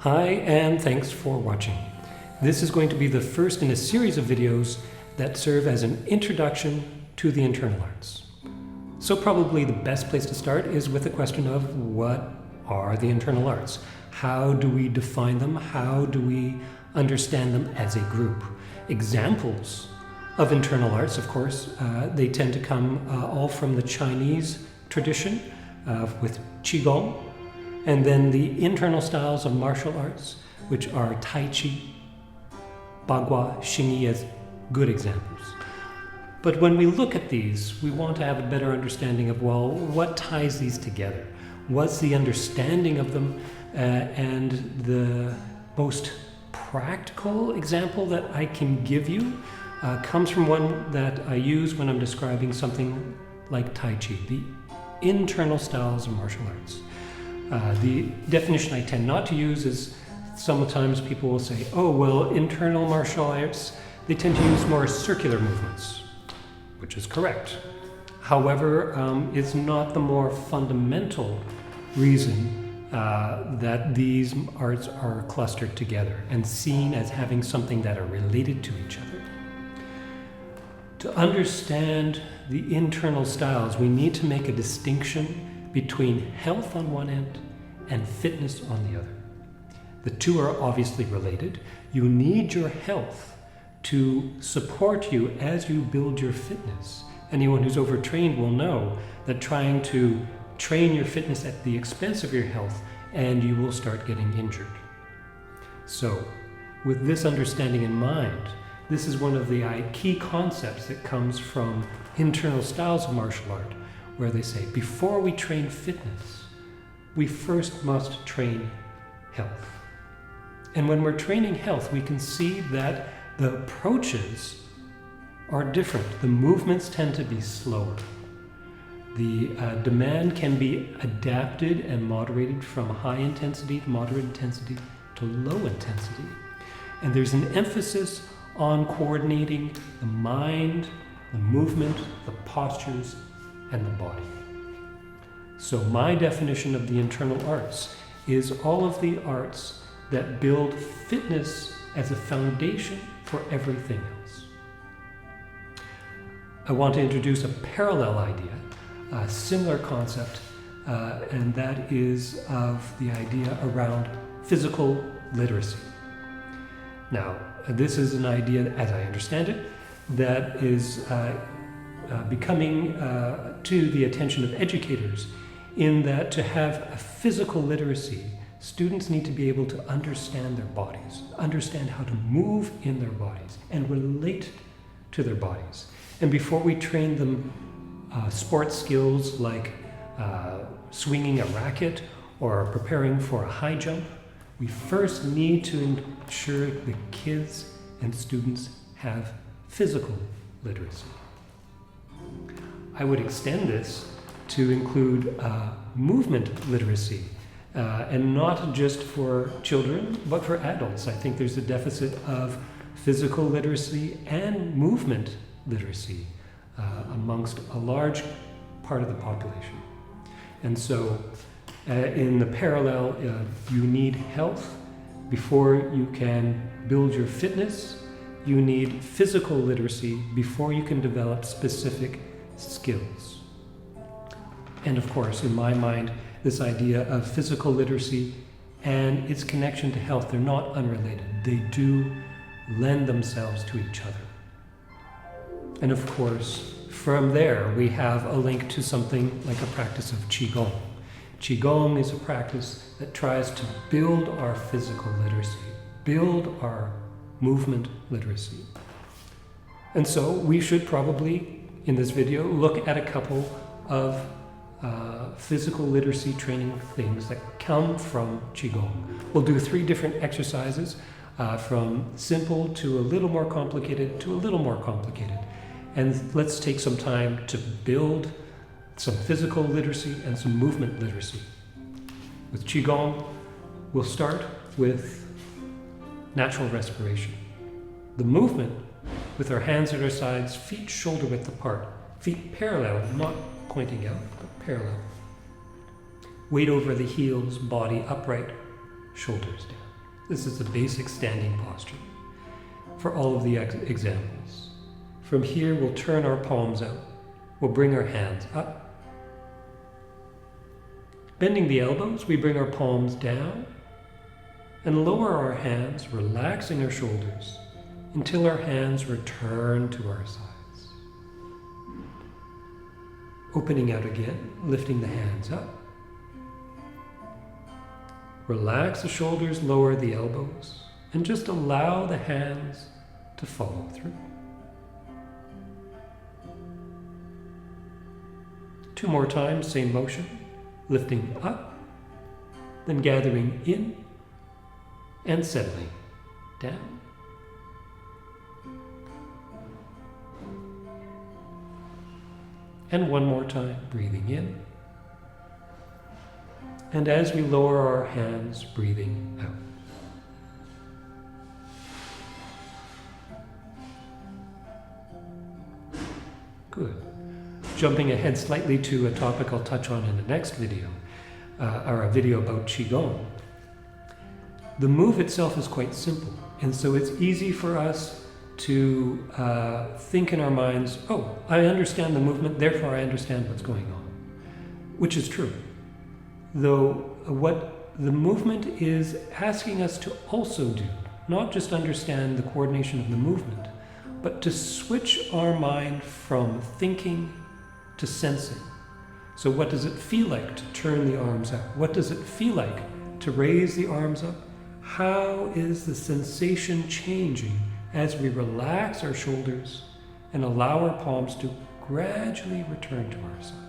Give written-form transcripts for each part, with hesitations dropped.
Hi, and thanks for watching. This is going to be the first in a series of videos that serve as an introduction to the internal arts. So probably the best place to start is with the question of what are the internal arts? How do we define them? How do we understand them as a group? Examples of internal arts, of course, they tend to come all from the Chinese tradition with Qigong, and then the internal styles of martial arts, which are Tai Chi, Bagua Xingyi as good examples. But when we look at these, we want to have a better understanding of, well, what ties these together? What's the understanding of them? And the most practical example that I can give you comes from one that I use when I'm describing something like Tai Chi, the internal styles of martial arts. The definition I tend not to use is sometimes people will say, oh, well, internal martial arts, they tend to use more circular movements, which is correct. However, it's not the more fundamental reason that these arts are clustered together and seen as having something that are related to each other. To understand the internal styles, we need to make a distinction between health on one end and fitness on the other. The two are obviously related. You need your health to support you as you build your fitness. Anyone who's overtrained will know that trying to train your fitness at the expense of your health, and you will start getting injured. So, with this understanding in mind, this is one of the key concepts that comes from internal styles of martial art, where they say, before we train fitness, we first must train health. And when we're training health, we can see that the approaches are different. The movements tend to be slower. The demand can be adapted and moderated from high intensity to moderate intensity to low intensity. And there's an emphasis on coordinating the mind, the movement, the postures, and the body. So my definition of the internal arts is all of the arts that build fitness as a foundation for everything else. I want to introduce a parallel idea, a similar concept, and that is of the idea around physical literacy. Now, this is an idea, as I understand it, that is becoming to the attention of educators, in that to have a physical literacy, students need to be able to understand their bodies, understand how to move in their bodies and relate to their bodies. And before we train them sports skills like swinging a racket or preparing for a high jump, we first need to ensure the kids and students have physical literacy. I would extend this to include movement literacy, and not just for children, but for adults. I think there's a deficit of physical literacy and movement literacy amongst a large part of the population. And so, in the parallel, you need health. Before you can build your fitness, you need physical literacy before you can develop specific skills. And of course, in my mind, this idea of physical literacy and its connection to health, they're not unrelated. They do lend themselves to each other. And of course, from there, we have a link to something like a practice of Qigong. Qigong is a practice that tries to build our physical literacy, build our movement literacy. And so we should probably, in this video, look at a couple of physical literacy training things that come from Qigong. We'll do 3 different exercises, from simple to a little more complicated to a little more complicated. And let's take some time to build some physical literacy and some movement literacy. With Qigong, we'll start with natural respiration. The movement with our hands at our sides, feet shoulder width apart, feet parallel, not pointing out, but parallel. Weight over the heels, body upright, shoulders down. This is the basic standing posture for all of the examples. From here, we'll turn our palms out. We'll bring our hands up. Bending the elbows, we bring our palms down and lower our hands, relaxing our shoulders until our hands return to our sides. Opening out again, lifting the hands up. Relax the shoulders, lower the elbows, and just allow the hands to follow through. 2 more times, same motion, lifting up, then gathering in and settling down. And 1 more time, breathing in. And as we lower our hands, breathing out. Good. Jumping ahead slightly to a topic I'll touch on in the next video, or a video about Qigong. The move itself is quite simple, and so it's easy for us to think in our minds, oh, I understand the movement, therefore I understand what's going on, which is true. Though what the movement is asking us to also do, not just understand the coordination of the movement, but to switch our mind from thinking to sensing. So what does it feel like to turn the arms out? What does it feel like to raise the arms up? How is the sensation changing as we relax our shoulders and allow our palms to gradually return to our sides?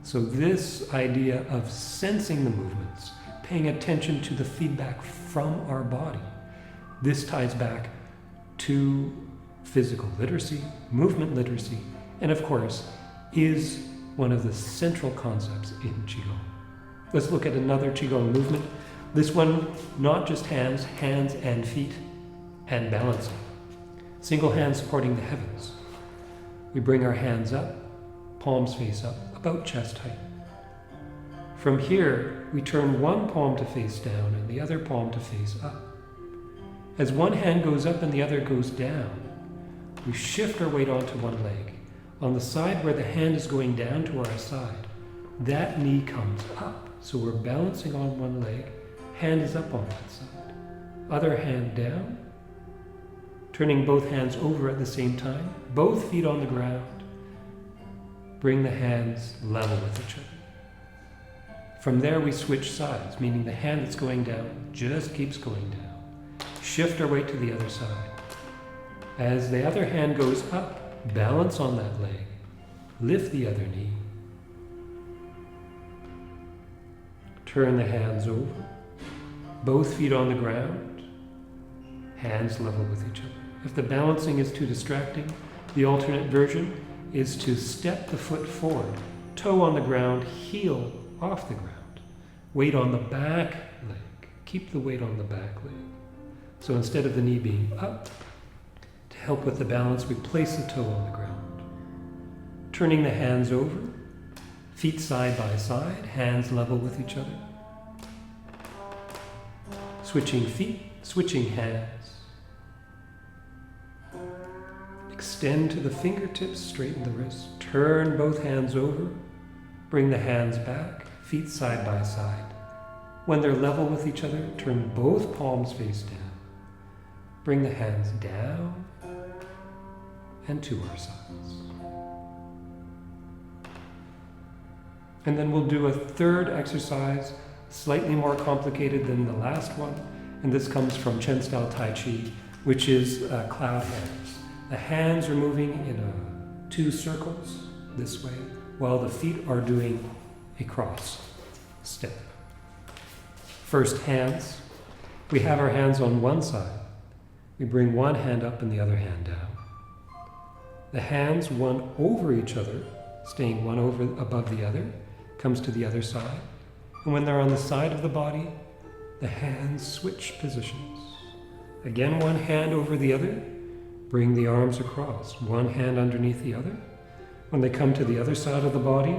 So this idea of sensing the movements, paying attention to the feedback from our body, this ties back to physical literacy, movement literacy, and of course is one of the central concepts in Qigong. Let's look at another Qigong movement. This one, not just hands and feet, and balancing. Single hand supporting the heavens. We bring our hands up, palms face up, about chest height. From here, we turn one palm to face down and the other palm to face up. As one hand goes up and the other goes down, we shift our weight onto one leg. On the side where the hand is going down to our side, that knee comes up. So we're balancing on one leg, hand is up on that side. Other hand down, turning both hands over at the same time, both feet on the ground. Bring the hands level with each other. From there we switch sides, meaning the hand that's going down just keeps going down. Shift our weight to the other side. As the other hand goes up, balance on that leg. Lift the other knee. Turn the hands over. Both feet on the ground. Hands level with each other. If the balancing is too distracting, the alternate version is to step the foot forward, toe on the ground, heel off the ground. Weight on the back leg. Keep the weight on the back leg. So instead of the knee being up, to help with the balance, we place the toe on the ground. Turning the hands over, feet side by side, hands level with each other. Switching feet, switching hands. Extend to the fingertips, straighten the wrists. Turn both hands over. Bring the hands back, feet side by side. When they're level with each other, turn both palms face down. Bring the hands down and to our sides. And then we'll do a third exercise, slightly more complicated than the last one. And this comes from Chen style Tai Chi, which is cloud hands. The hands are moving in 2 circles this way, while the feet are doing a cross step. First, hands. We have our hands on one side. We bring one hand up and the other hand down. The hands, one over each other, staying one over above the other, comes to the other side. And when they're on the side of the body, the hands switch positions. Again, one hand over the other. Bring the arms across, one hand underneath the other. When they come to the other side of the body,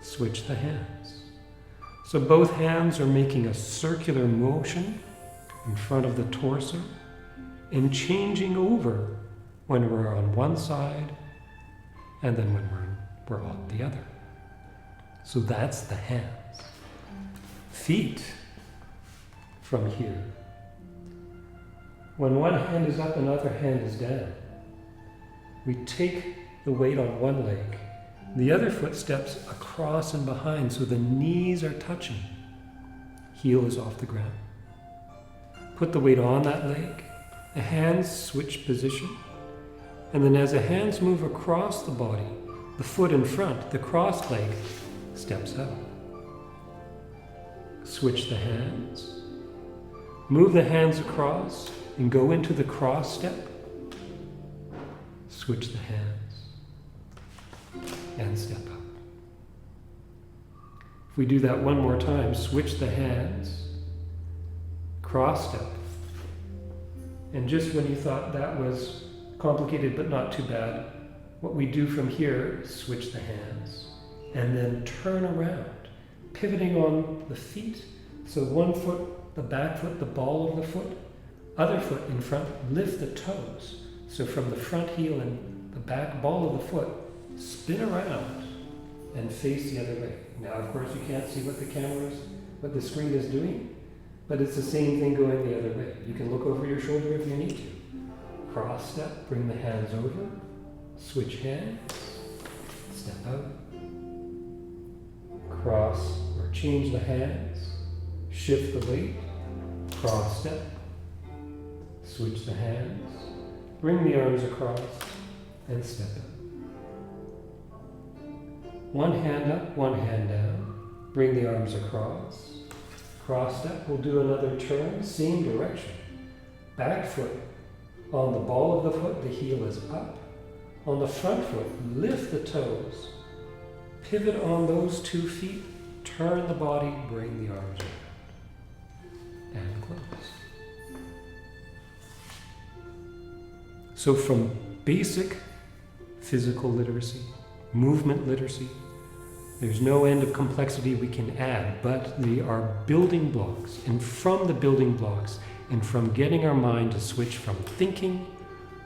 switch the hands. So both hands are making a circular motion in front of the torso and changing over when we're on one side and then when we're on the other. So that's the hands. Feet from here. When one hand is up, another hand is down. We take the weight on one leg. The other foot steps across and behind so the knees are touching. Heel is off the ground. Put the weight on that leg. The hands switch position. And then as the hands move across the body, the foot in front, the crossed leg, steps out. Switch the hands. Move the hands across and go into the cross step. Switch the hands and step up. If we do that one more time, switch the hands, cross step. And just when you thought that was complicated but not too bad, what we do from here is switch the hands and then turn around, pivoting on the feet. So one foot, the back foot, the ball of the foot, other foot in front, lift the toes. So from the front heel and the back ball of the foot, spin around and face the other way. Now, of course, you can't see what what the screen is doing, but it's the same thing going the other way. You can look over your shoulder if you need to. Cross step, bring the hands over, switch hands, step out, cross or change the hands, shift the weight, cross step, switch the hands, bring the arms across, and step out. One hand up, one hand down, bring the arms across, cross step, we'll do another turn, same direction. Back foot on the ball of the foot, the heel is up. On the front foot, lift the toes, pivot on those 2 feet, turn the body, bring the arms around, and close. So from basic physical literacy, movement literacy, there's no end of complexity we can add, but they are building blocks. And from the building blocks, and from getting our mind to switch from thinking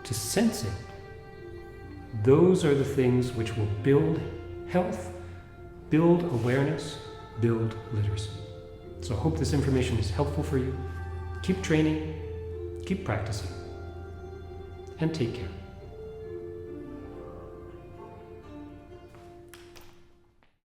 to sensing, those are the things which will build health, build awareness, build literacy. So I hope this information is helpful for you. Keep training, keep practicing, and take care.